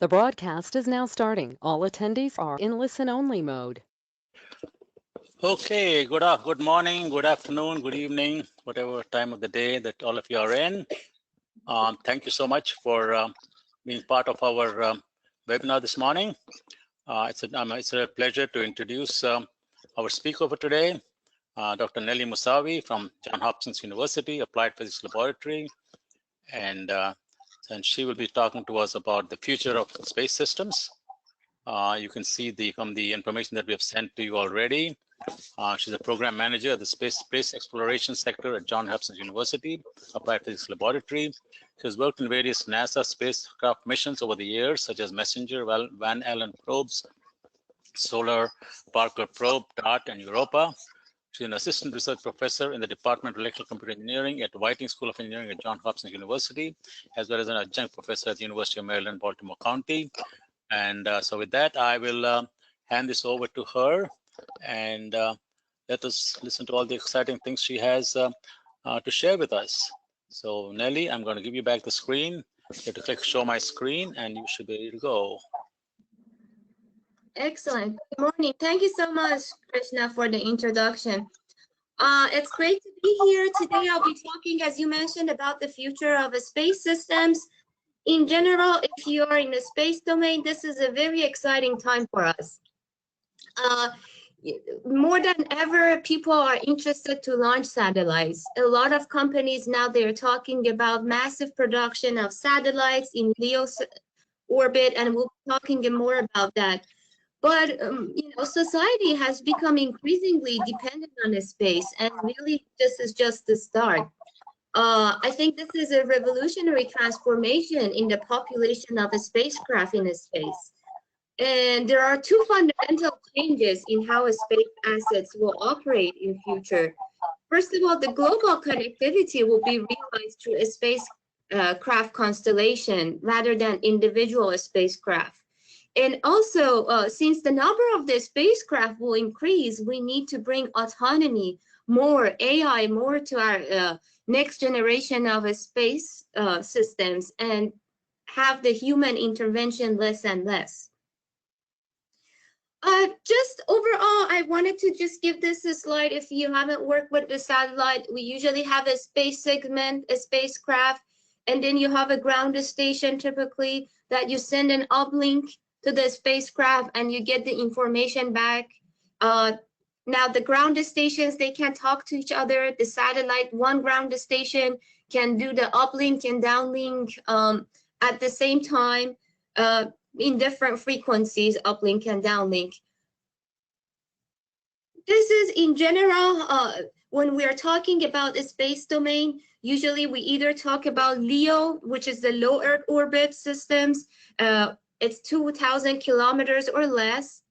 The broadcast is now starting. All attendees are in listen-only mode. Okay, good morning, good afternoon, good evening, whatever time of the day that all of you are in. Thank you so much for being part of our webinar this morning. It's a pleasure to introduce our speaker for today, Dr. Nelly Musavi from Johns Hopkins University Applied Physics Laboratory. And she will be talking to us about the future of space systems. You can see from the information that we have sent to you already. She's a program manager at the space exploration sector at Johns Hopkins University Applied Physics Laboratory. She has worked in various NASA spacecraft missions over the years, such as Messenger, Van Allen probes, Solar, Parker probe, DART, and Europa. She's an assistant research professor in the Department of Electrical Computer Engineering at Whiting School of Engineering at Johns Hopkins University, as well as an adjunct professor at the University of Maryland, Baltimore County. And so with that, I will hand this over to her, and let us listen to all the exciting things she has to share with us. So Nelly, I'm going to give you back the screen. You have to click show my screen and you should be able to go. Excellent. Good morning. Thank you so much, Krishna, for the introduction. It's great to be here. Today I'll be talking, as you mentioned, about the future of space systems. In general, if you are in the space domain, this is a very exciting time for us. More than ever, people are interested to launch satellites. A lot of companies now, they're talking about massive production of satellites in LEO orbit, and we'll be talking more about that. But society has become increasingly dependent on the space, and really this is just the start. I think this is a revolutionary transformation in the population of a spacecraft in space. And there are two fundamental changes in how space assets will operate in future. First of all, the global connectivity will be realized through a spacecraft constellation rather than individual spacecraft. And also, since the number of the spacecraft will increase, we need to bring autonomy, more AI, more to our next generation of space systems, and have the human intervention less and less. Just overall, I wanted to just give this a slide. If you haven't worked with the satellite, we usually have a space segment, a spacecraft, and then you have a ground station typically that you send an uplink to the spacecraft and you get the information back. Now the ground stations, they can talk to each other. The satellite, one ground station can do the uplink and downlink at the same time in different frequencies, uplink and downlink. This is in general, when we are talking about the space domain, usually we either talk about LEO, which is the low Earth orbit systems. It's 2,000 kilometers or less.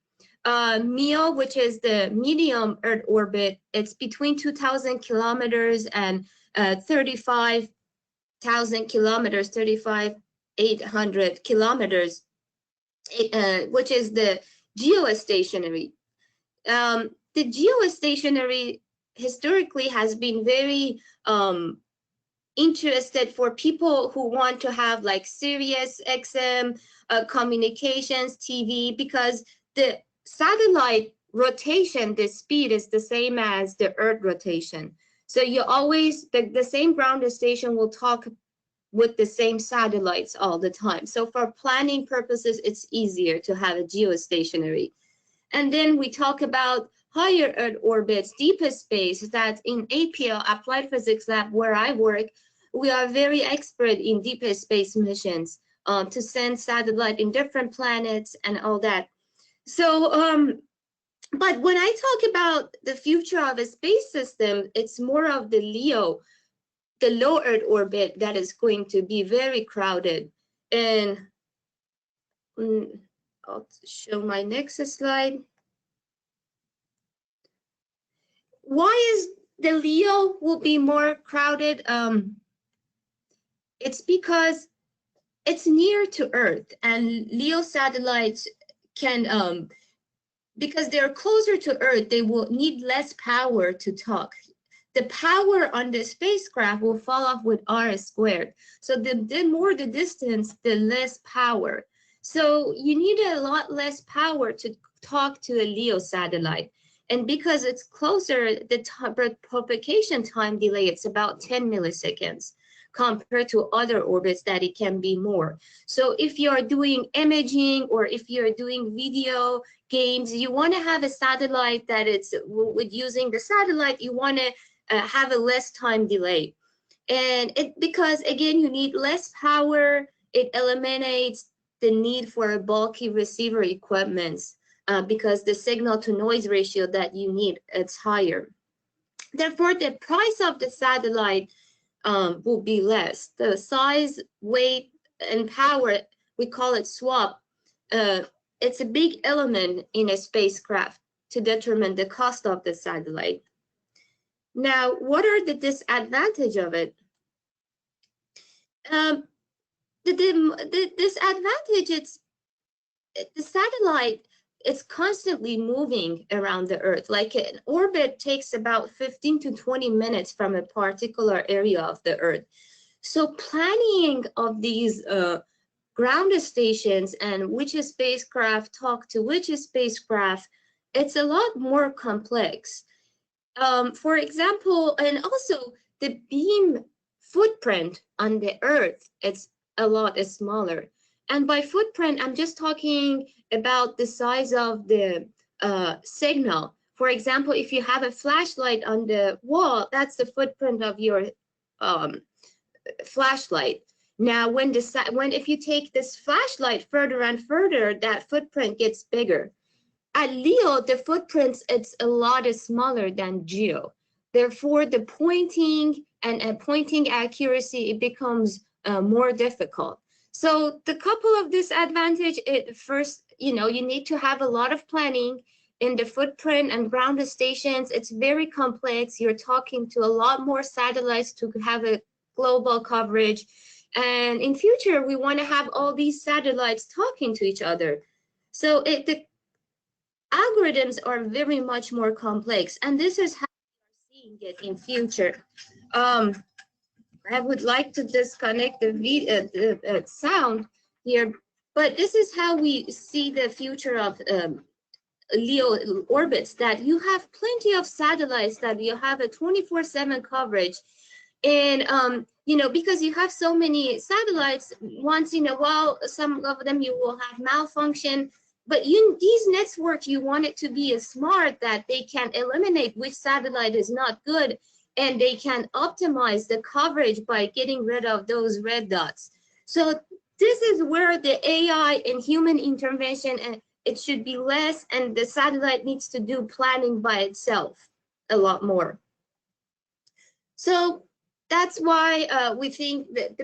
MEO, which is the medium Earth orbit, it's between 2,000 kilometers and 35,000 kilometers, 35,800 kilometers, which is the geostationary. The geostationary historically has been very interested for people who want to have like Sirius XM communications, TV, because the satellite rotation, the speed is the same as the Earth rotation. So you always, the same ground station will talk with the same satellites all the time. So for planning purposes, it's easier to have a geostationary. And then we talk about higher Earth orbits, deeper space, that in APL, Applied Physics Lab, where I work, we are very expert in deeper space missions to send satellite in different planets and all that. So, but when I talk about the future of a space system, it's more of the LEO, the low Earth orbit, that is going to be very crowded. And I'll show my next slide. Why is the LEO will be more crowded? It's because it's near to Earth, and LEO satellites can, because they're closer to Earth, they will need less power to talk. The power on the spacecraft will fall off with R squared. So the more the distance, the less power. So you need a lot less power to talk to a LEO satellite. And because it's closer, the propagation time delay, it's about 10 milliseconds compared to other orbits that it can be more. So if you're doing imaging or if you're doing video games, you want to have a satellite that it's with using the satellite, you want to have a less time delay. And because again, you need less power, it eliminates the need for a bulky receiver equipment because the signal to noise ratio that you need, it's higher. Therefore, the price of the satellite will be less. The size, weight, and power, we call it swap. It's a big element in a spacecraft to determine the cost of the satellite. Now, what are the disadvantages of it? The disadvantage is the satellite is constantly moving around the Earth. Like an orbit takes about 15 to 20 minutes from a particular area of the Earth. So planning of these ground stations and which spacecraft talk to which spacecraft, it's a lot more complex. For example, and also the beam footprint on the Earth, it's a lot smaller. And by footprint, I'm just talking about the size of the signal. For example, if you have a flashlight on the wall, that's the footprint of your flashlight. Now, if you take this flashlight further and further, that footprint gets bigger. At LEO, the footprints, it's a lot smaller than GEO. Therefore, the pointing and pointing accuracy, it becomes more difficult. So the couple of disadvantage, first, you need to have a lot of planning in the footprint and ground stations. It's very complex. You're talking to a lot more satellites to have a global coverage. And in future, we want to have all these satellites talking to each other. So the algorithms are very much more complex, and this is how we are seeing it in future. I would like to disconnect the sound here, but this is how we see the future of LEO orbits, that you have plenty of satellites, that you have a 24/7 coverage. And because you have so many satellites, once in a while, some of them you will have malfunction. But these networks, you want it to be smart that they can eliminate which satellite is not good, and they can optimize the coverage by getting rid of those red dots. So this is where the AI and human intervention, and it should be less, and the satellite needs to do planning by itself a lot more. So that's why we think that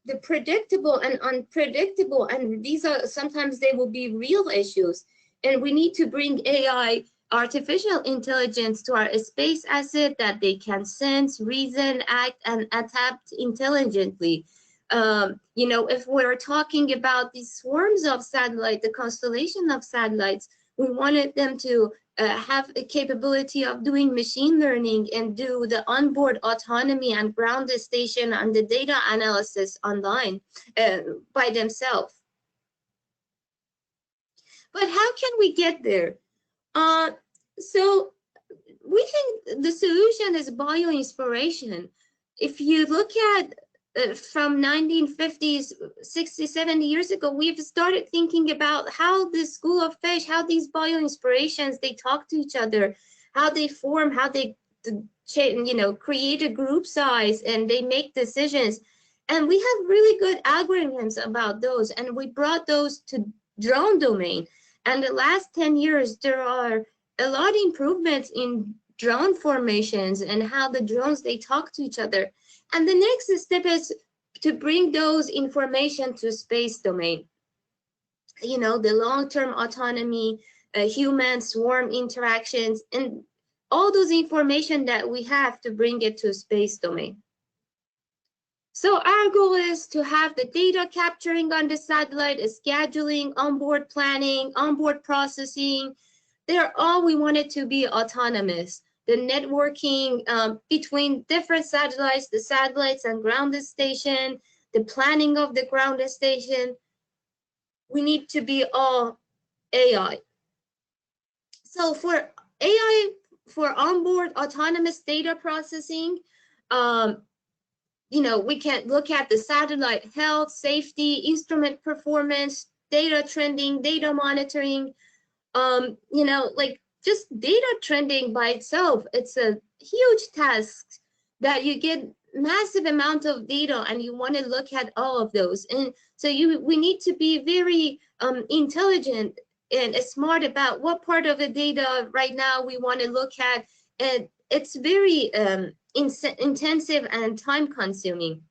the predictable and unpredictable, and these are sometimes they will be real issues, and we need to bring AI, artificial intelligence, to our space asset that they can sense, reason, act, and adapt intelligently. If we're talking about these swarms of satellites, the constellation of satellites, we wanted them to have a capability of doing machine learning and do the onboard autonomy and ground station and the data analysis online by themselves. But how can we get there? So we think the solution is bioinspiration. If you look at from 1950s, 60, 70 years ago, we've started thinking about how the school of fish, how these bioinspirations, they talk to each other, how they form, how they create a group size, and they make decisions. And we have really good algorithms about those, and we brought those to drone domain. And the last 10 years, there are a lot of improvements in drone formations and how the drones, they talk to each other. And the next step is to bring those information to space domain. The long-term autonomy, human swarm interactions, and all those information that we have to bring it to space domain. So our goal is to have the data capturing on the satellite, scheduling, onboard planning, onboard processing. They're all, we want it to be autonomous. The networking between different satellites, the satellites and ground station, the planning of the ground station. we need to be all AI. So for AI, for onboard autonomous data processing, we can look at the satellite health, safety, instrument performance, data trending, data monitoring. Like just data trending by itself, it's a huge task that you get massive amount of data and you want to look at all of those. And so we need to be very intelligent and smart about what part of the data right now we want to look at. And it's very intensive and time consuming.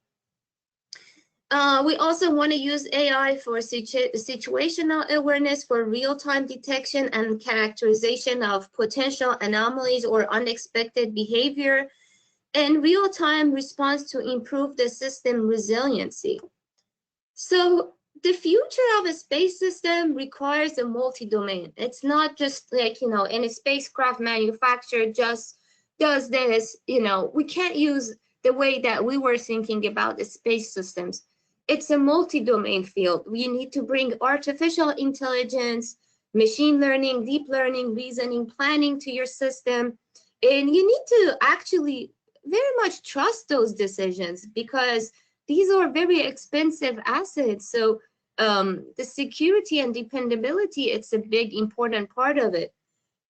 We also want to use AI for situational awareness, for real-time detection and characterization of potential anomalies or unexpected behavior, and real-time response to improve the system resiliency. So the future of a space system requires a multi-domain. It's not just like, any spacecraft manufacturer just does this, we can't use the way that we were thinking about the space systems. It's a multi-domain field. We need to bring artificial intelligence, machine learning, deep learning, reasoning, planning to your system. And you need to actually very much trust those decisions, because these are very expensive assets. So the security and dependability, it's a big important part of it.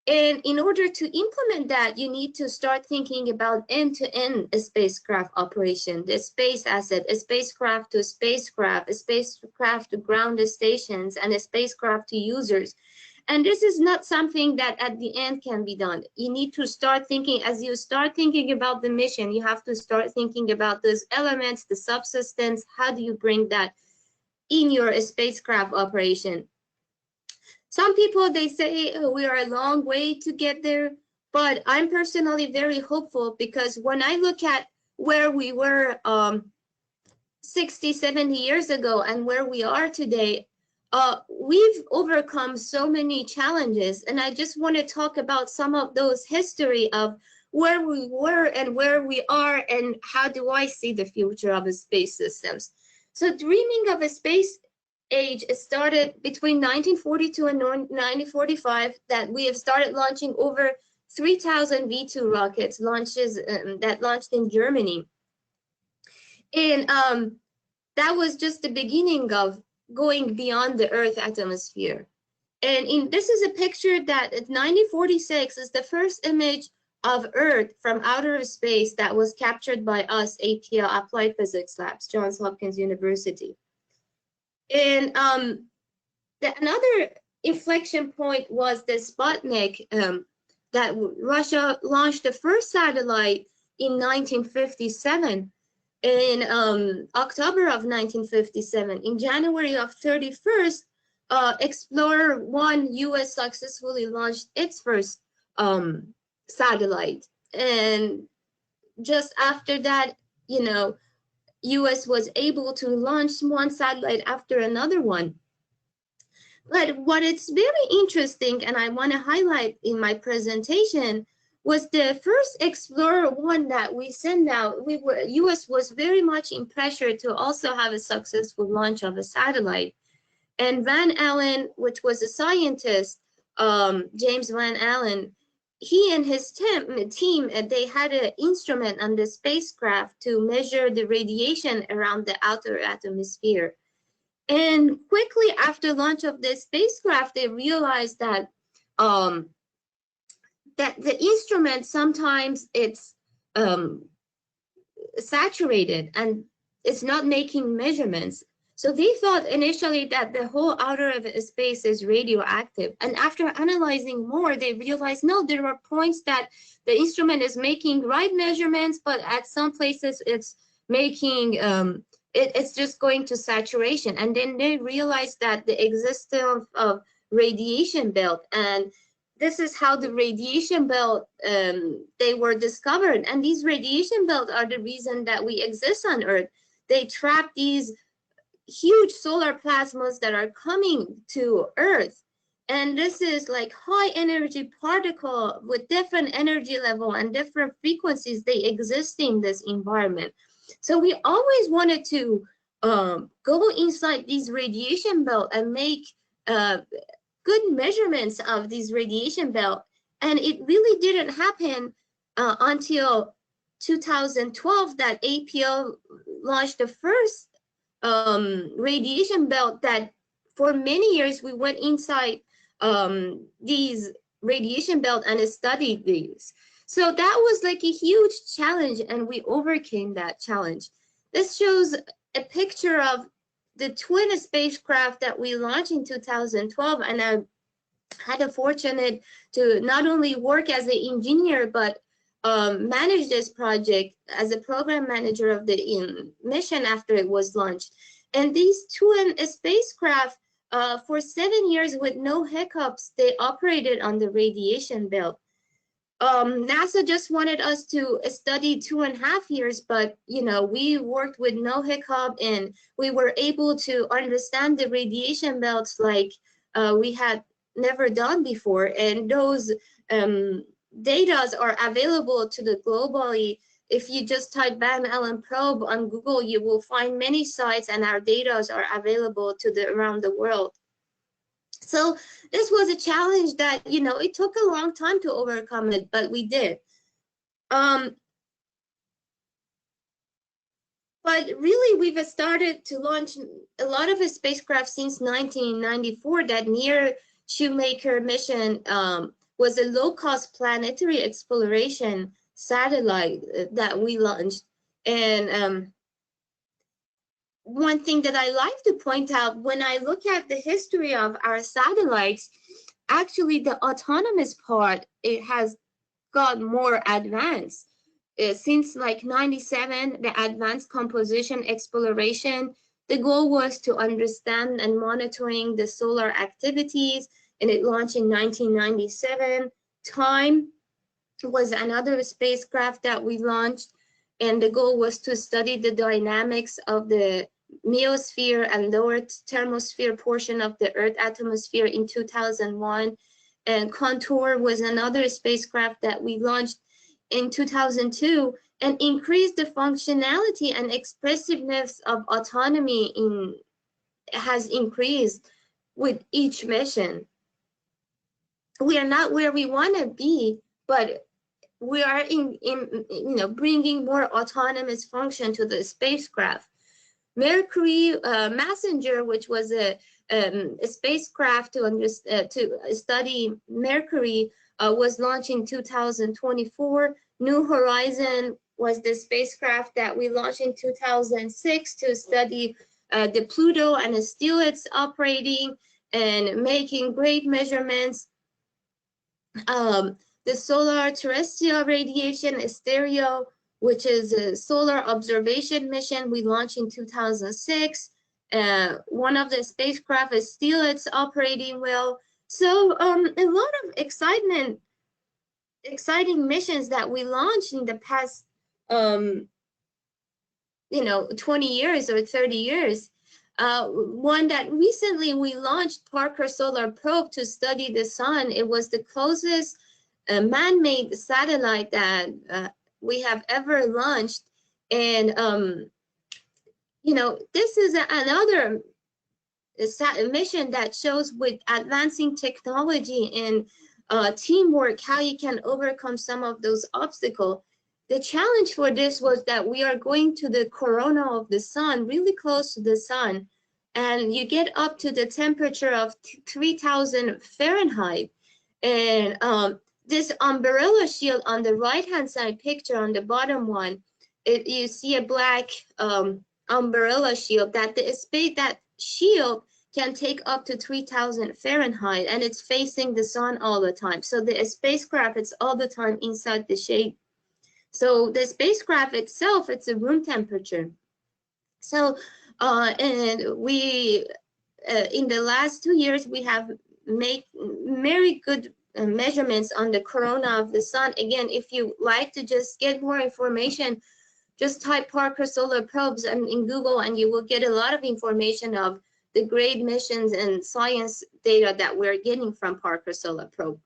And in order to implement that, you need to start thinking about end-to-end spacecraft operation, the space asset, a spacecraft to spacecraft, a spacecraft to ground stations, and a spacecraft to users. And this is not something that at the end can be done. You need to start thinking, as you start thinking about the mission, you have to start thinking about those elements, the subsystems. How do you bring that in your spacecraft operation? Some people, they say, oh, we are a long way to get there, but I'm personally very hopeful, because when I look at where we were 60, 70 years ago and where we are today, we've overcome so many challenges. And I just want to talk about some of those history of where we were and where we are, and how do I see the future of the space systems. So dreaming of a space age started between 1942 and 1945, that we have started launching over 3,000 V2 rockets that launched in Germany. And that was just the beginning of going beyond the Earth atmosphere. And this is a picture that at 1946 is the first image of Earth from outer space that was captured by us, APL, Applied Physics Labs, Johns Hopkins University. And another inflection point was the Sputnik, that Russia launched the first satellite in 1957. In October of 1957, in January of 31st, Explorer 1 US successfully launched its first satellite. And just after that, US was able to launch one satellite after another one. But what is very interesting, and I want to highlight in my presentation, was the first Explorer 1 that we sent out. US was very much in pressure to also have a successful launch of a satellite. And Van Allen, which was a scientist, James Van Allen, he and his team, they had an instrument on the spacecraft to measure the radiation around the outer atmosphere. And quickly after launch of the spacecraft, they realized that that the instrument, sometimes it's saturated and it's not making measurements. So they thought initially that the whole outer of space is radioactive. And after analyzing more, they realized, no, there are points that the instrument is making right measurements, but at some places it's making, it's just going to saturation. And then they realized that the existence of radiation belt, and this is how the radiation belt, they were discovered. And these radiation belts are the reason that we exist on Earth. They trap these huge solar plasmas that are coming to Earth. And this is like high energy particle with different energy level and different frequencies. They exist in this environment. So we always wanted to go inside these radiation belt and make good measurements of these radiation belt. And it really didn't happen until 2012 that APL launched the first radiation belt that for many years we went inside these radiation belt and studied these. So that was like a huge challenge, and we overcame that challenge. This shows a picture of the twin spacecraft that we launched in 2012, and I had the fortunate to not only work as an engineer, but manage this project as a program manager of the mission after it was launched. And these twin spacecraft, for 7 years with no hiccups, they operated on the radiation belt. NASA just wanted us to study 2.5 years, but we worked with no hiccup, and we were able to understand the radiation belts like we had never done before. And those data are available to the globally. If you just type Van Allen probe on Google, you will find many sites, and our data are available to around the world. So this was a challenge that, it took a long time to overcome it, but we did. But really, we've started to launch a lot of a spacecraft since 1994. That near Shoemaker mission was a low-cost planetary exploration satellite that we launched. And one thing that I like to point out, when I look at the history of our satellites, actually the autonomous part, it has got more advanced. Since like 97, the advanced composition exploration, the goal was to understand and monitoring the solar activities, and it launched in 1997. Time was another spacecraft that we launched, and the goal was to study the dynamics of the meosphere and lower thermosphere portion of the Earth atmosphere in 2001. And Contour was another spacecraft that we launched in 2002, and increased the functionality and expressiveness of autonomy has increased with each mission. We are not where we want to be, but we are bringing more autonomous function to the spacecraft. Mercury Messenger, which was a spacecraft to study Mercury, was launched in 2024. New Horizon was the spacecraft that we launched in 2006 to study the Pluto, and still it's operating and making great measurements. The solar terrestrial radiation stereo, which is a solar observation mission, we launched in 2006. One of the spacecraft is still it's operating well. So a lot of exciting missions that we launched in the past 20 years or 30 years. One that recently we launched, Parker Solar Probe, to study the sun. It was the closest man-made satellite that we have ever launched. And this is another mission that shows with advancing technology and teamwork how you can overcome some of those obstacles. The challenge for this was that we are going to the corona of the sun, really close to the sun, and you get up to the temperature of 3,000 Fahrenheit. And this umbrella shield on the right-hand side picture on the bottom one, you see a black umbrella shield that that shield can take up to 3,000 Fahrenheit, and it's facing the sun all the time. So the spacecraft is all the time inside the shade. So the spacecraft itself, it's a room temperature. So and we in the last 2 years we have made very good measurements on the corona of the sun. Again, if you like to just get more information, just type Parker Solar Probes in Google, and you will get a lot of information of the great missions and science data that we're getting from Parker Solar Probe.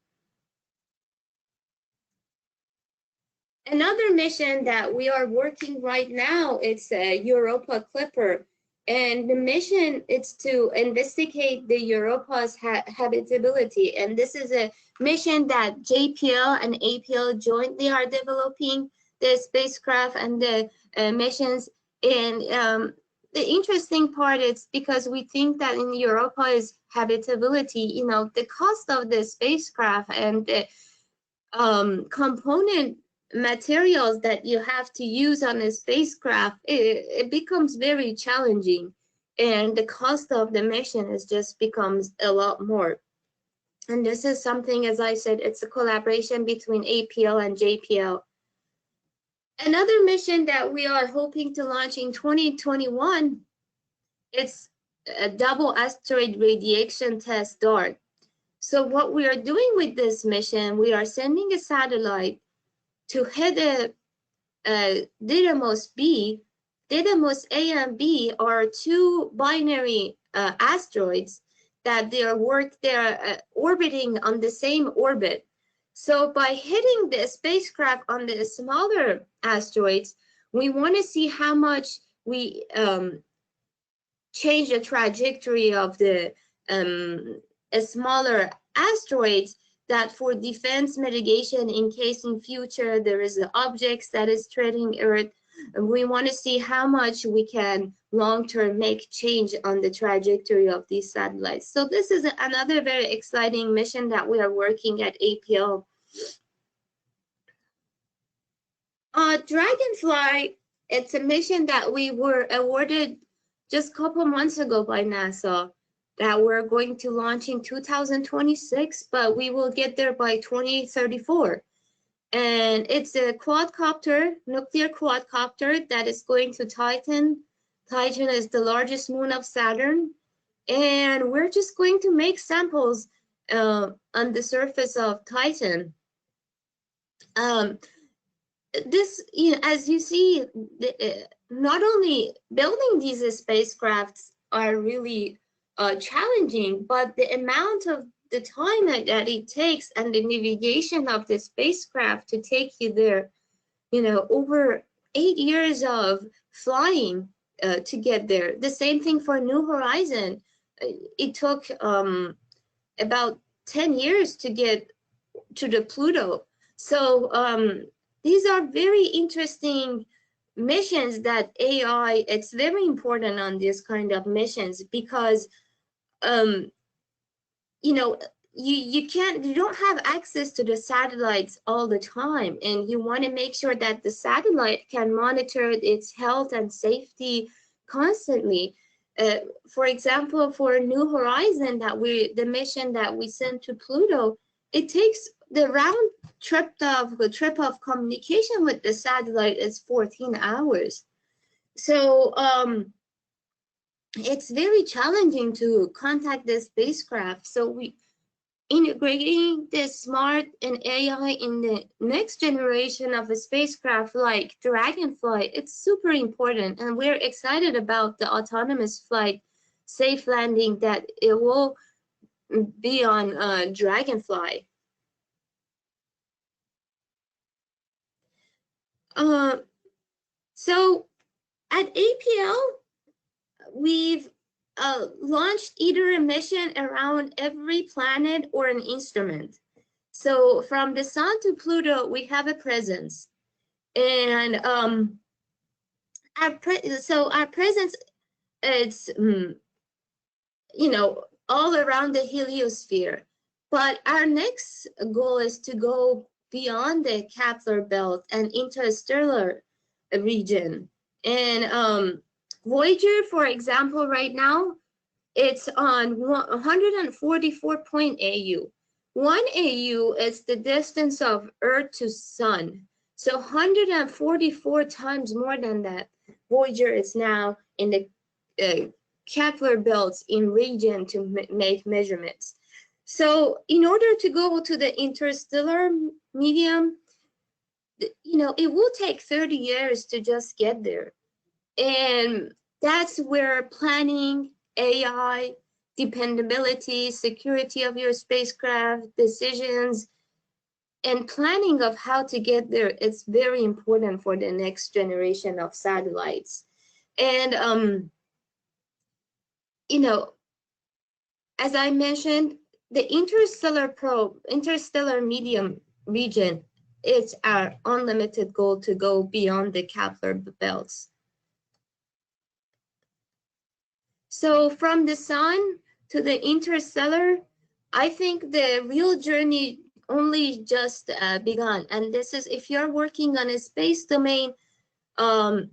Another mission that we are working right now, it's a Europa Clipper. And the mission is to investigate the Europa's habitability. And this is a mission that JPL and APL jointly are developing the spacecraft and the missions. And the interesting part is because we think that in Europa's habitability, you know, the cost of the spacecraft and the component materials that you have to use on a spacecraft, it becomes very challenging, and the cost of the mission is just becomes a lot more. And this is something, as I said, it's a collaboration between APL and JPL. Another mission that we are hoping to launch in 2021, it's a double asteroid radiation test DART. So what we are doing with this mission, we are sending a satellite to hit a Didymos B. Didymos A and B are two binary asteroids that they are orbiting on the same orbit. So by hitting the spacecraft on the smaller asteroids, we want to see how much we change the trajectory of the smaller asteroids, that for defense mitigation in case in future there is objects that is threatening Earth, we want to see how much we can long-term make change on the trajectory of these satellites. So this is another very exciting mission that we are working at APL. Dragonfly, it's a mission that we were awarded just a couple months ago by NASA, that we're going to launch in 2026, but we will get there by 2034. And it's a quadcopter, nuclear quadcopter that is going to Titan. Titan is the largest moon of Saturn. And we're just going to make samples on the surface of Titan. This, you know, as you see, not only building these spacecrafts are really challenging, but the amount of the time that it takes and the navigation of the spacecraft to take you there, you know, over 8 years of flying to get there. The same thing for New Horizon. It took about 10 years to get to the Pluto. So these are very interesting missions that AI, it's very important on this kind of missions, because you know, you don't have access to the satellites all the time, and you want to make sure that the satellite can monitor its health and safety constantly. For example, for New Horizon, the mission that we sent to Pluto, it takes the round trip of communication with the satellite is 14 hours. So it's very challenging to contact the spacecraft. So we integrating the smart and AI in the next generation of a spacecraft like Dragonfly, it's super important, and we're excited about the autonomous flight, safe landing that it will be on Dragonfly. So at APL, we've launched either a mission around every planet or an instrument. So from the Sun to Pluto, we have a presence, and our presence is, you know, all around the heliosphere. But our next goal is to go beyond the Kepler belt and interstellar region. And Voyager, for example, right now, it's on 144 point AU. 1 AU is the distance of Earth to Sun. So 144 times more than that. Voyager is now in the Kepler belts in region to make measurements. So in order to go to the interstellar medium, you know, it will take 30 years to just get there. And that's where planning, AI, dependability, security of your spacecraft, decisions, and planning of how to get there, it's very important for the next generation of satellites. And you know, as I mentioned, the interstellar medium region, it's our unlimited goal to go beyond the Kepler belts. So from the sun to the interstellar, I think the real journey only just begun. And this is if you're working on a space domain,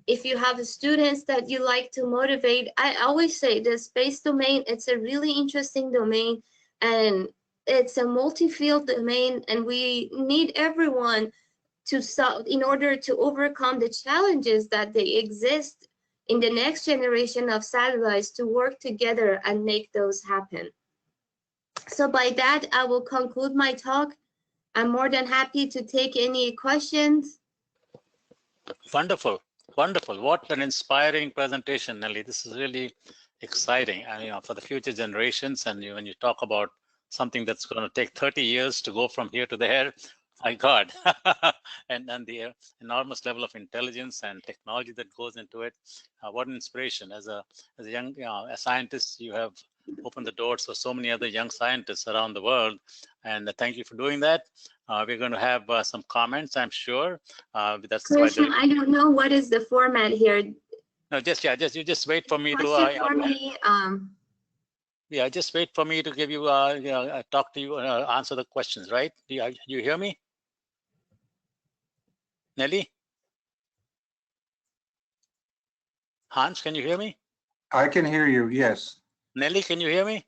if you have students that you like to motivate, I always say the space domain, it's a really interesting domain, and it's a multi-field domain, and we need everyone to solve in order to overcome the challenges that they exist in the next generation of satellites, to work together and make those happen. So by that, I will conclude my talk. I'm more than happy to take any questions. Wonderful, wonderful. What an inspiring presentation, Nelly. This is really exciting, and for the future generations. And when you talk about something that's going to take 30 years to go from here to there, my God, and the enormous level of intelligence and technology that goes into it. What an inspiration! As a young a scientist, you have opened the doors for so many other young scientists around the world, and thank you for doing that. We're going to have some comments, I'm sure. That's Krishna, I don't know what is the format here. no, you just wait for me just wait for me to give you talk to you, answer the questions, right? Do you hear me, Nelly? Hans, can you hear me? I can hear you, yes. Nelly, can you hear me?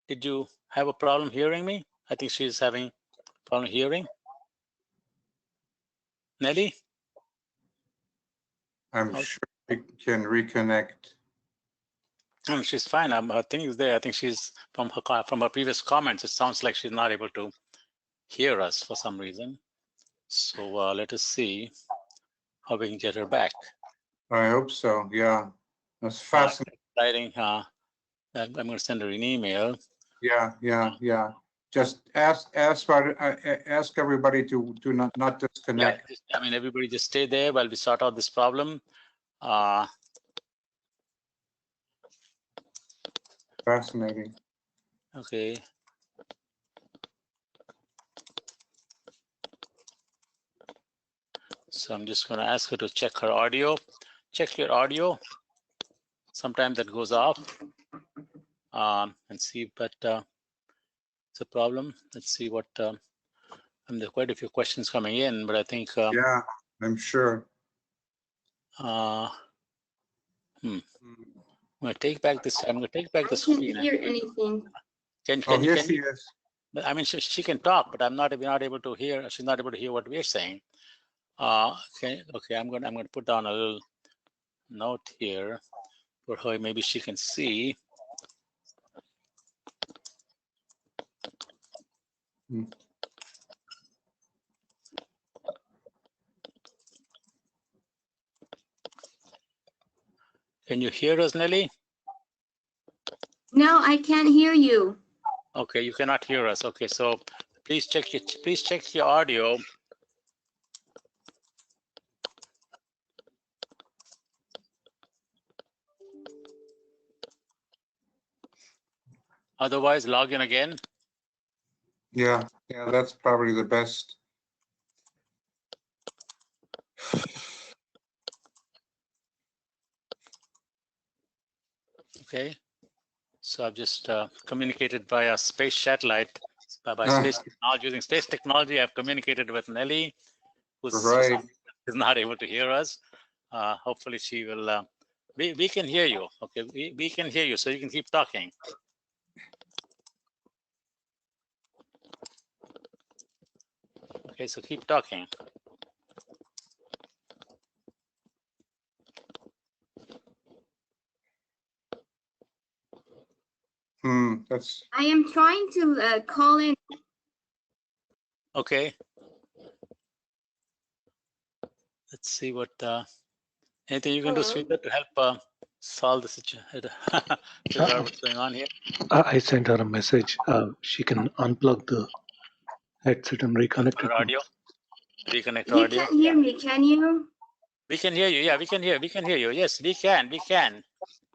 Did you have a problem hearing me? I think she's having problem hearing. Nelly? I'm sure we can reconnect. No, she's fine. Her thing is there. I think she's from her previous comments. It sounds like she's not able to hear us for some reason. So let us see how we can get her back. I hope so. Yeah, that's fascinating. Exciting. I'm going to send her an email. Yeah. Just ask everybody to not disconnect. Yeah, everybody just stay there while we sort out this problem. Fascinating. Okay. So I'm just going to ask her to check her audio. Check your audio. Sometimes that goes off. And see, but it's a problem. Let's see what. There are quite a few questions coming in, but I think. Yeah, I'm sure. I'm going to take back this. I'm going to take back the screen. I can't hear anything. Here she is. But she can talk, but we're not able to hear. She's not able to hear what we're saying. Okay. I'm going to put down a little note here for her. Maybe she can see. Can you hear us, Nelly? No, I can't hear you. Okay, you cannot hear us. Okay, so please check your audio. Otherwise, log in again. Yeah, that's probably the best. Okay, so I've just communicated via space satellite, space technology. Using space technology, I've communicated with Nelly, who's is not able to hear us. Hopefully she will, we can hear you. Okay, we can hear you, so you can keep talking. Okay, so keep talking. I am trying to call in. Okay. Let's see what anything you can do, Sweeta, to help solve the situation. Figure out what's going on here. I sent her a message. She can unplug the headset and reconnect her audio. Reconnect you audio. You can't hear me, can you? We can hear you. Yeah, we can hear you. Yes, we can.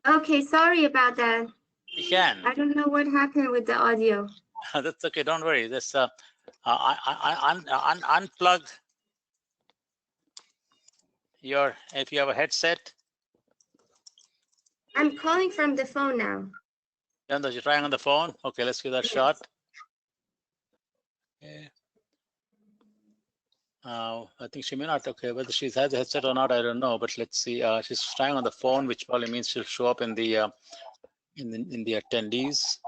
Okay, sorry about that. We can. I don't know what happened with the audio. That's okay. Don't worry. This unplug your, if you have a headset. I'm calling from the phone now. You're trying on the phone. Okay, let's give that a shot. Okay. I think she may not. Okay, whether she has a headset or not, I don't know. But let's see. She's trying on the phone, which probably means she'll show up in the attendees.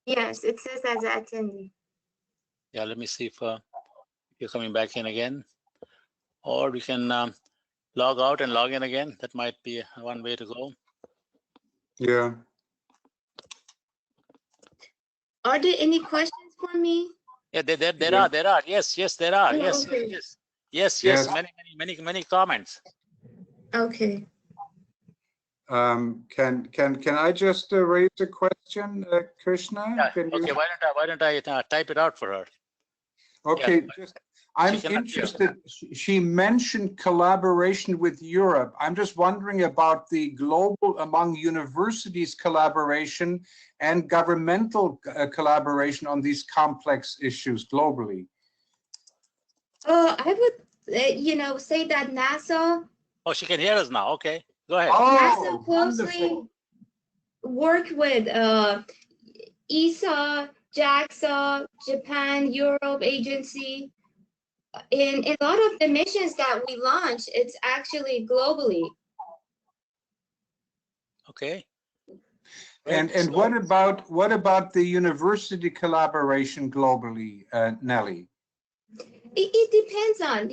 Yes, it says as an attendee. Yeah, let me see if you're coming back in again, or we can log out and log in again. That might be one way to go. Yeah. Are there any questions for me? Yeah, there Yeah. are. Yes, there are. Oh, Yes, okay. yes. Yes. Many comments. Okay. Can I just raise a question, Krishna? Yeah. Can you? Okay. Why don't I type it out for her? Okay, Yeah. I'm cannot hear. interested. She mentioned collaboration with Europe. I'm just wondering about the global among universities collaboration and governmental collaboration on these complex issues globally. I would, say that NASA. Oh, she can hear us now. Okay, go ahead. NASA Oh, closely wonderful. work with ESA, JAXA, Japan, Europe agency. In a lot of the missions that we launch, it's actually globally. Okay. And what about the university collaboration globally, Nelly? It depends on,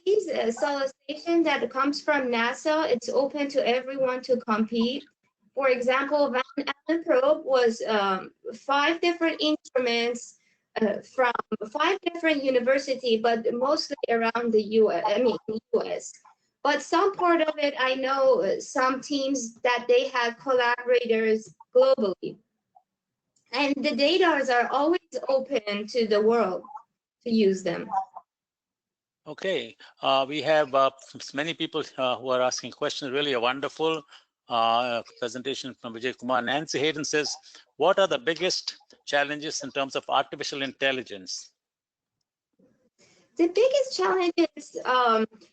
these solicitation that comes from NASA, it's open to everyone to compete. For example, Van Allen probe was 5 different instruments from 5 different universities, but mostly around the US. But some part of it, I know some teams that they have collaborators globally. And the data are always open to the world to use them. Okay, we have many people who are asking questions. Really a wonderful presentation from Vijay Kumar. Nancy Hayden says, what are the biggest challenges in terms of artificial intelligence? The biggest challenge is,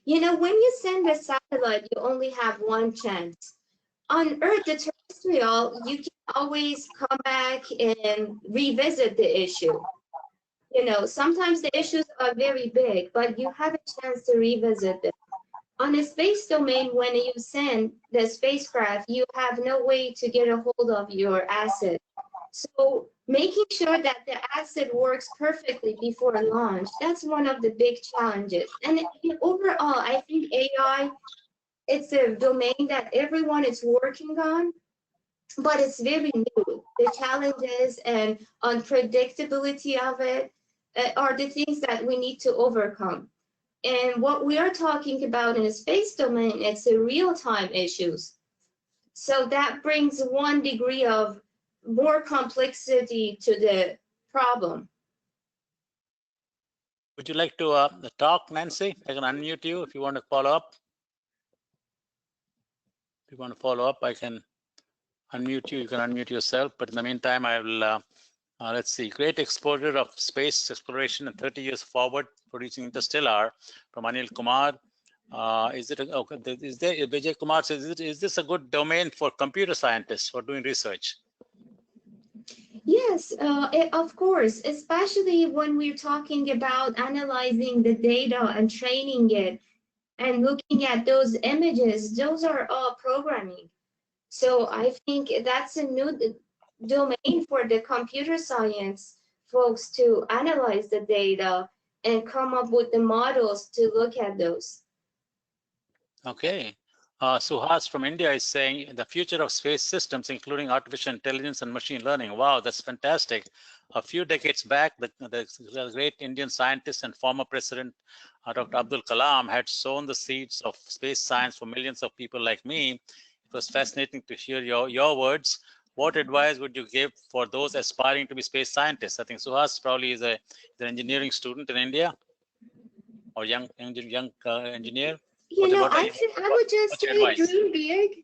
when you send a satellite, you only have one chance. On Earth, the terrestrial, you can always come back and revisit the issue. Sometimes the issues are very big, but you have a chance to revisit them. On a space domain, when you send the spacecraft, you have no way to get a hold of your asset. So making sure that the asset works perfectly before launch, that's one of the big challenges. And overall, I think AI, it's a domain that everyone is working on, but it's very new. The challenges and unpredictability of it are the things that we need to overcome. And what we are talking about in the space domain, it's a real-time issues. So that brings 1 degree of more complexity to the problem. Would you like to talk, Nancy? I can unmute you if you want to follow up. If you want to follow up, I can unmute you. You can unmute yourself. But in the meantime, I will, let's see, great exposure of space exploration and 30 years forward, producing interstellar from Anil Kumar. Vijay Kumar says, is this a good domain for computer scientists for doing research? Yes, of course, especially when we're talking about analyzing the data and training it and looking at those images, those are all programming. So I think that's a new domain for the computer science folks to analyze the data and come up with the models to look at those. Okay. Suhas from India is saying the future of space systems, including artificial intelligence and machine learning. Wow, that's fantastic. A few decades back, the great Indian scientist and former president, Dr. Abdul Kalam, had sown the seeds of space science for millions of people like me. It was fascinating to hear your words. What advice would you give for those aspiring to be space scientists? I think Suhas probably is an engineering student in India, or young engineer. I would just say dream big.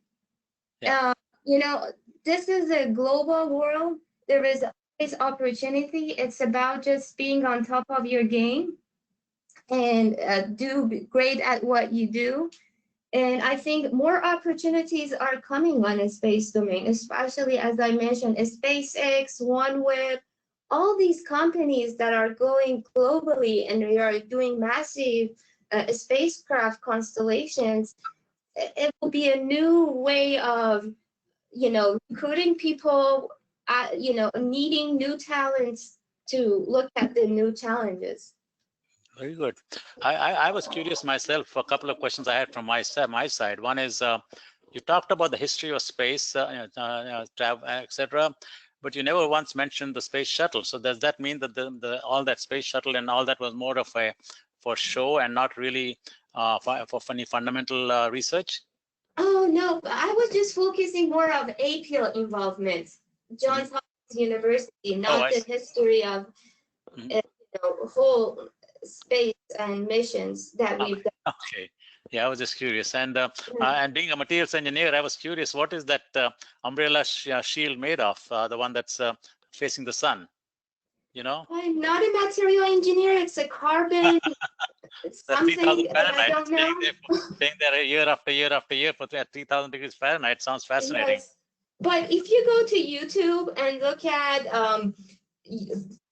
Yeah. You know, this is a global world. There is always opportunity. It's about just being on top of your game and do great at what you do. And I think more opportunities are coming on the space domain, especially as I mentioned, SpaceX, OneWeb, all these companies that are going globally and they are doing massive spacecraft constellations. It will be a new way of, you know, recruiting people, you know, needing new talents to look at the new challenges. Very good. I was curious myself for a couple of questions I had from my side. One is, you talked about the history of space, travel, etc., but you never once mentioned the space shuttle. So does that mean that all that space shuttle and all that was more of a for show and not really for any fundamental research? Oh no, I was just focusing more of APL involvement, Johns Hopkins University, not the history of you know, whole space and missions that we've done. Okay. Yeah, I was just curious. And being a materials engineer, I was curious, what is that umbrella shield made of? The one that's facing the sun, you know? I'm not a material engineer. It's a carbon. It's something that I don't know. Staying there year after year after year for 3,000 degrees Fahrenheit sounds fascinating. Yes. But if you go to YouTube and look at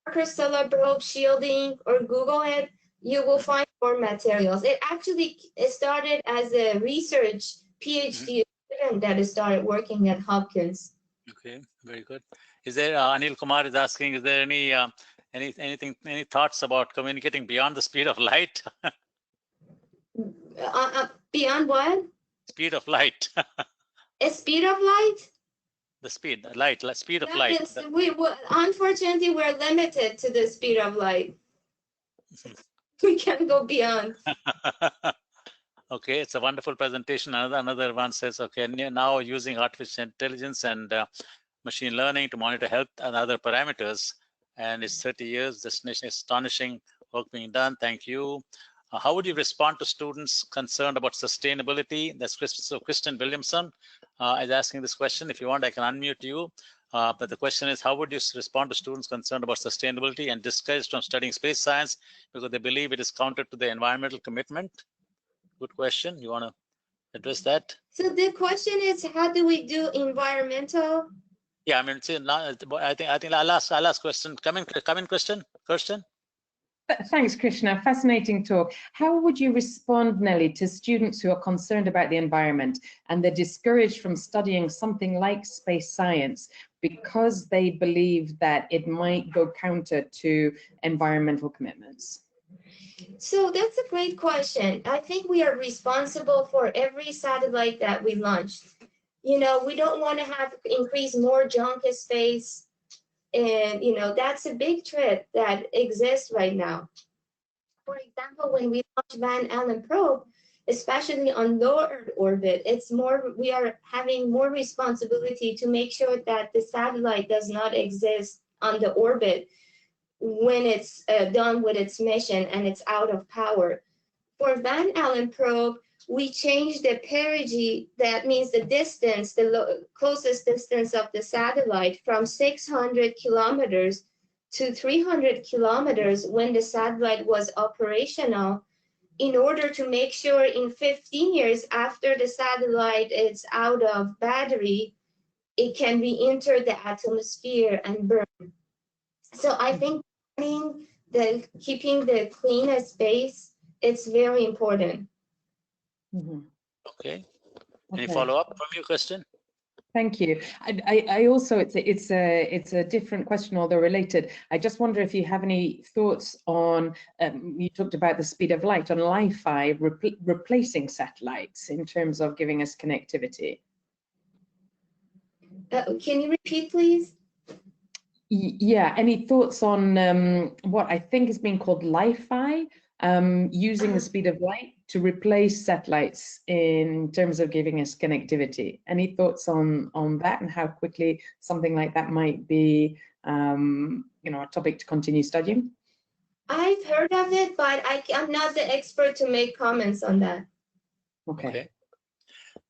Parker Solar Probe shielding or Google it, you will find more materials. It actually started as a research PhD student that started working at Hopkins. Okay, very good. Is there Anil Kumar is asking, is there any thoughts about communicating beyond the speed of light? Beyond what? Speed of light. A speed of light? The speed, speed of That light. is, unfortunately, we're limited to the speed of light. We can't go beyond. Okay, it's a wonderful presentation. Another one says, okay, now using artificial intelligence and machine learning to monitor health and other parameters. And it's 30 years, destination astonishing work being done. Thank you. How would you respond to students concerned about sustainability? That's Kristen Williamson is asking this question. If you want, I can unmute you. But the question is, how would you respond to students concerned about sustainability and discouraged from studying space science because they believe it is counter to the environmental commitment? Good question. You want to address that? So the question is, how do we do environmental? Yeah, I mean, see, I think I'll ask question. Come in, Christian. Thanks, Krishna. Fascinating talk. How would you respond, Nelly, to students who are concerned about the environment and they're discouraged from studying something like space science because they believe that it might go counter to environmental commitments? So that's a great question. I think we are responsible for every satellite that we launched. You know, we don't want to have increase more junk in space. And, you know, that's a big threat that exists right now. For example, when we launched Van Allen probe, especially on low Earth orbit, it's more, we are having more responsibility to make sure that the satellite does not exist on the orbit when it's done with its mission and it's out of power. For Van Allen probe, we changed the perigee, that means the distance, the closest distance of the satellite from 600 kilometers to 300 kilometers when the satellite was operational, in order to make sure in 15 years after the satellite is out of battery, it can re-enter the atmosphere and burn. So I think keeping the cleanest space, it's very important. Mm-hmm. Okay. Any follow-up from you, Kristen? Thank you. I also, it's a different question, although related. I just wonder if you have any thoughts on, you talked about the speed of light, on Li-Fi replacing satellites in terms of giving us connectivity. Can you repeat, please? Yeah, any thoughts on what I think is being called Li-Fi, using the speed of light to replace satellites in terms of giving us connectivity? Any thoughts on that and how quickly something like that might be, you know, a topic to continue studying? I've heard of it, but I'm not the expert to make comments on that. Okay.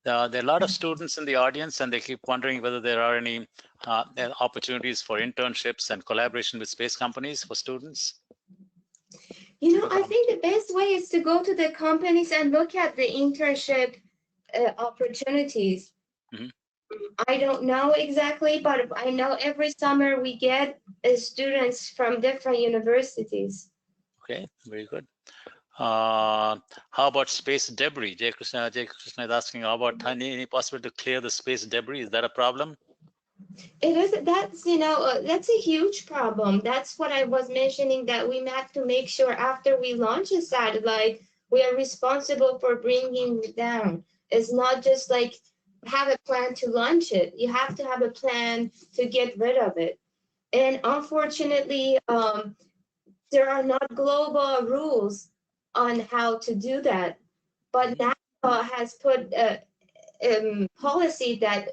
There are a lot of students in the audience, and they keep wondering whether there are any opportunities for internships and collaboration with space companies for students. You know, I think the best way is to go to the companies and look at the internship opportunities. Mhm. I don't know exactly, but I know every summer we get students from different universities. Okay, very good. How about space debris? Jay Krishna is asking, how about any possibility to clear the space debris? Is that a problem? It is, that's, you know, that's a huge problem. That's what I was mentioning, that we have to make sure after we launch a satellite, we are responsible for bringing it down. It's not just like have a plan to launch it. You have to have a plan to get rid of it. And unfortunately, there are not global rules on how to do that. But NASA has put a policy that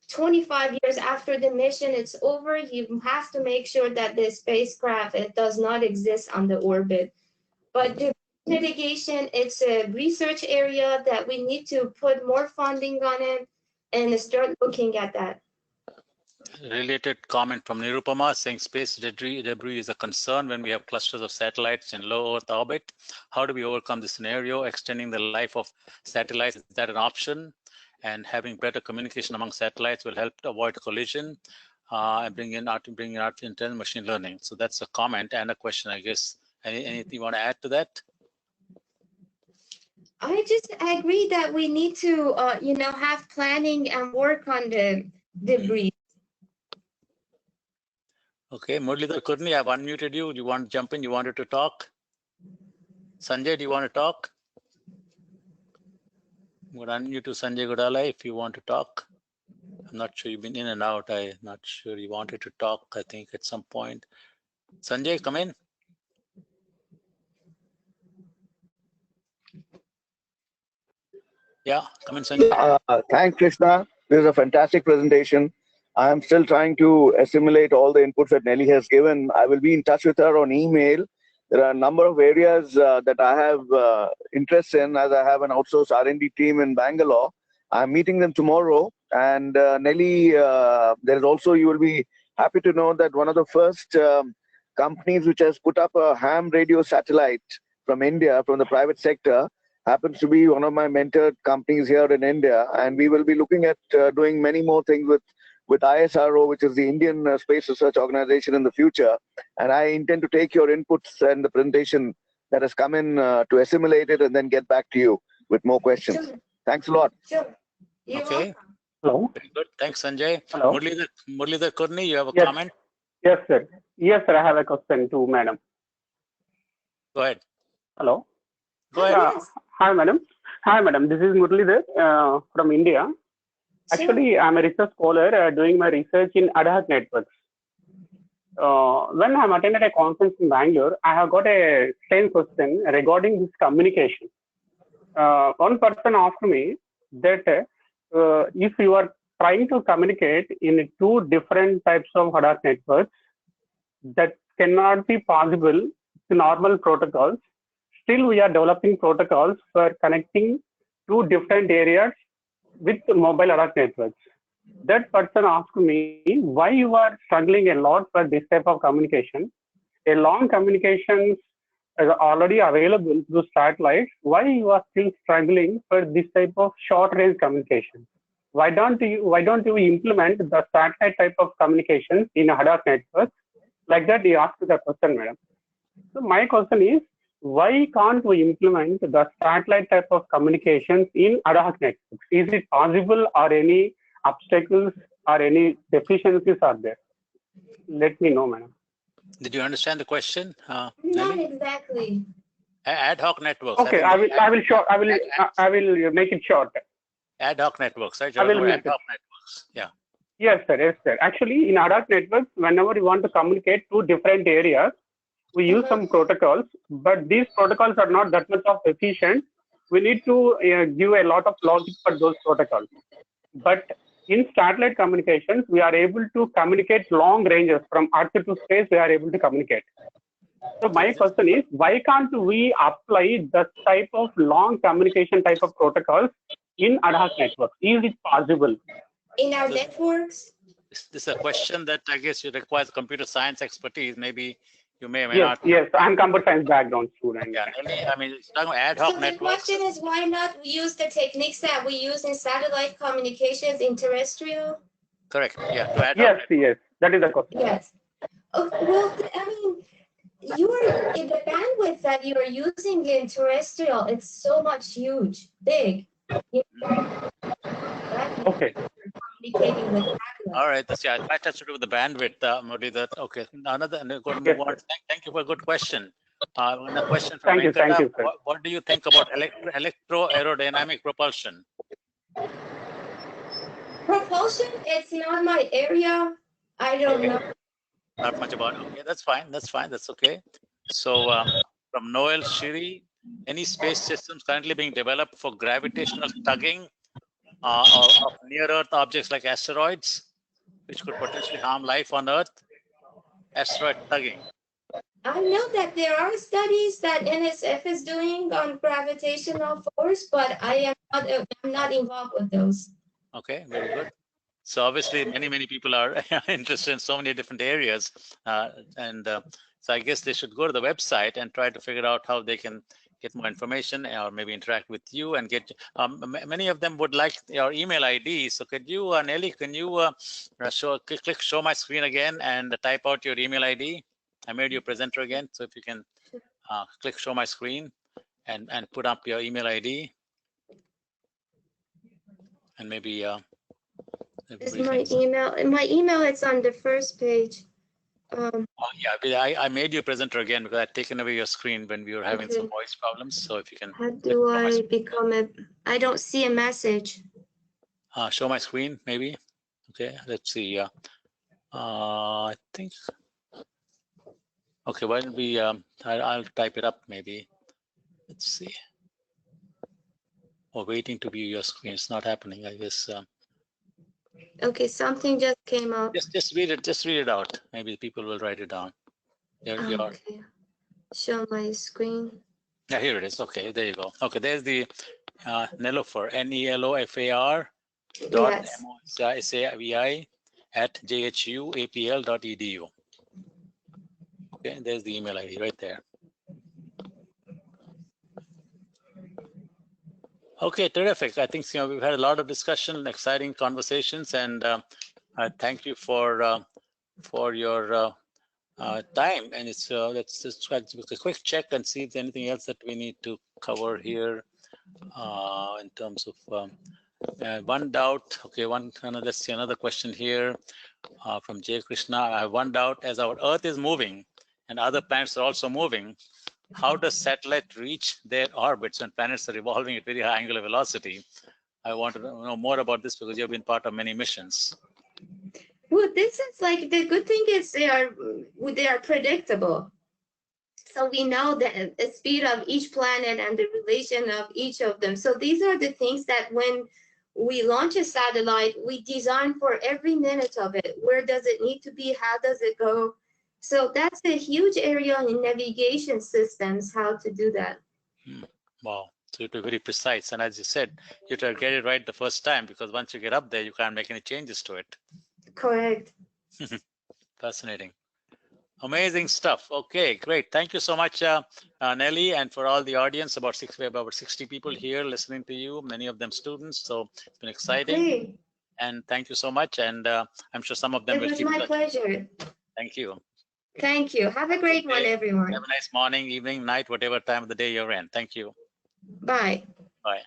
25 years after the mission is over, you have to make sure that the spacecraft, it does not exist on the orbit. But the mitigation, it's a research area that we need to put more funding on it and start looking at that. Related comment from Nirupama saying space debris is a concern when we have clusters of satellites in low Earth orbit. How do we overcome this scenario? Extending the life of satellites, is that an option? And having better communication among satellites will help to avoid collision and bring in intelligent machine learning. So that's a comment and a question, I guess. Anything you want to add to that? I just agree that we need to, you know, have planning and work on the debris. Okay, Muralidhar Kurni, I've unmuted you. Do you want to jump in? You wanted to talk? Sanjay, do you want to talk? I'm going to unmute to Sanjay Godala if you want to talk. I'm not sure, you've been in and out. I'm not sure you wanted to talk, I think, at some point. Sanjay, come in. Yeah, come in, Sanjay. Thanks, Krishna. This is a fantastic presentation. I'm still trying to assimilate all the inputs that Nelly has given. I will be in touch with her on email. There are a number of areas that I have interest in, as I have an outsourced R&D team in Bangalore. I'm meeting them tomorrow. And Nelly, there is also, you will be happy to know that one of the first companies which has put up a ham radio satellite from India, from the private sector, happens to be one of my mentored companies here in India, and we will be looking at doing many more things with ISRO, which is the Indian Space Research Organization, in the future. And I intend to take your inputs and the presentation that has come in to assimilate it and then get back to you with more questions. Sure. Thanks a lot. Sure. You're Okay. welcome. Hello. Very good. Thanks, Sanjay. Hello. Muralidhar Kurni, you have a Yes. comment? Yes, sir. Yes, sir. I have a question to madam. Go ahead. Hello. Go ahead. Yes. Hi, madam. Hi, madam. This is Muralidhar from India. Actually, I'm a research scholar doing my research in ad hoc networks. When I'm attended a conference in Bangalore, I have got a same question regarding this communication. One person asked me that if you are trying to communicate in two different types of ad hoc networks, that cannot be possible to normal protocols. Still, we are developing protocols for connecting two different areas with mobile ad hoc networks. That person asked me why you are struggling a lot for this type of communication. A long communications are already available through satellites. Why you are still struggling for this type of short range communication? Why don't you implement the satellite type of communications in ad hoc networks? Like that, he asked the question, madam. So my question is, why can't we implement the satellite type of communications in ad hoc networks? Is it possible, or any obstacles or any deficiencies are there? Let me know, madam. Did you understand the question? Not Nelly? exactly. Ad hoc networks. Okay, I will make it short. Ad hoc networks, right? I will make ad hoc networks. Yeah. Yes, sir. Yes, sir. Actually, in ad hoc networks, whenever you want to communicate to different areas, we use some protocols, but these protocols are not that much of efficient. We need to give a lot of logic for those protocols. But in satellite communications, we are able to communicate long ranges from Earth to space. We are able to communicate. So my question is, why can't we apply the type of long communication type of protocols in ad hoc networks? Is it possible? In our networks? This is a question that I guess you requires computer science expertise. Maybe you may or may Yes, not. yes. I'm computer science background student. Yeah, I mean, it's talking about ad hoc So the networks. question is, why not use the techniques that we use in satellite communications in terrestrial? Correct. Yeah, to ad hoc Yes, networks. yes. That is the question. Yes. Oh, well, I mean, you're in the bandwidth that you are using in terrestrial, it's so much huge, big. You know, that Okay. communicating with satellite. All right, that's, yeah, it might have to do with the bandwidth, Modi. That okay. Another, and we're going to Yes, move on. sir. Thank you for a good question. A question from Thank you, Venkata. sir. What do you think about electro-aerodynamic propulsion? Propulsion, it's not my area. I don't know. Not much about. Okay, that's fine. That's fine. That's okay. So from Noel Shiri, any space systems currently being developed for gravitational tugging of near-Earth objects like asteroids, which could potentially harm life on Earth? Asteroid tugging. I know that there are studies that NSF is doing on gravitational force, but I'm not involved with those. Okay, very good. So obviously, many people are interested in so many different areas, so I guess they should go to the website and try to figure out how they can get more information, or maybe interact with you and get. Many of them would like your email ID. So could you, Nelly, can you click show my screen again and type out your email ID? I made you a presenter again, so if you can click show my screen and put up your email ID, and maybe. Is my email? My email is on the first page. Oh, yeah, I made you a presenter again because I'd taken away your screen when we were having Okay. some voice problems. So if you can. How do I become a? I don't see a message. Show my screen, maybe. Okay, let's see. I think. Okay, why don't we? I'll type it up maybe. Let's see. Oh, waiting to view your screen. It's not happening. I guess. Okay, something just came up. Just read it. Just read it out. Maybe people will write it down. Okay. Show my screen. Yeah, here it is. Okay, there you go. Okay, there's the Nelofar, NELOFAR dot Yes. MOSAVI at jhuapl.edu. Okay, there's the email ID right there. Okay, terrific. I think we've had a lot of discussion, exciting conversations, and thank you for your time. And it's let's just try to make a quick check and see if there's anything else that we need to cover here in terms of one doubt. Okay, let's see another question here from Jay Krishna. I have one doubt: as our Earth is moving and other planets are also moving, how does satellite reach their orbits when planets are revolving at very high angular velocity? I want to know more about this because you've been part of many missions. Well, this is like the good thing is they are predictable. So we know the speed of each planet and the relation of each of them. So these are the things that when we launch a satellite, we design for every minute of it. Where does it need to be? How does it go? So that's a huge area in navigation systems, how to do that. Wow. So you're very precise. And as you said, you have to get it right the first time, because once you get up there, you can't make any changes to it. Correct. Fascinating. Amazing stuff. Okay, great. Thank you so much, Nelly, and for all the audience. We have about 60 people here listening to you, many of them students. So it's been exciting. Okay. And thank you so much. And I'm sure some of them will keep. It was my pleasure. Thank you. Thank you. Have a great one, everyone. Have a nice morning, evening, night, whatever time of the day you're in. Thank you. Bye. Bye.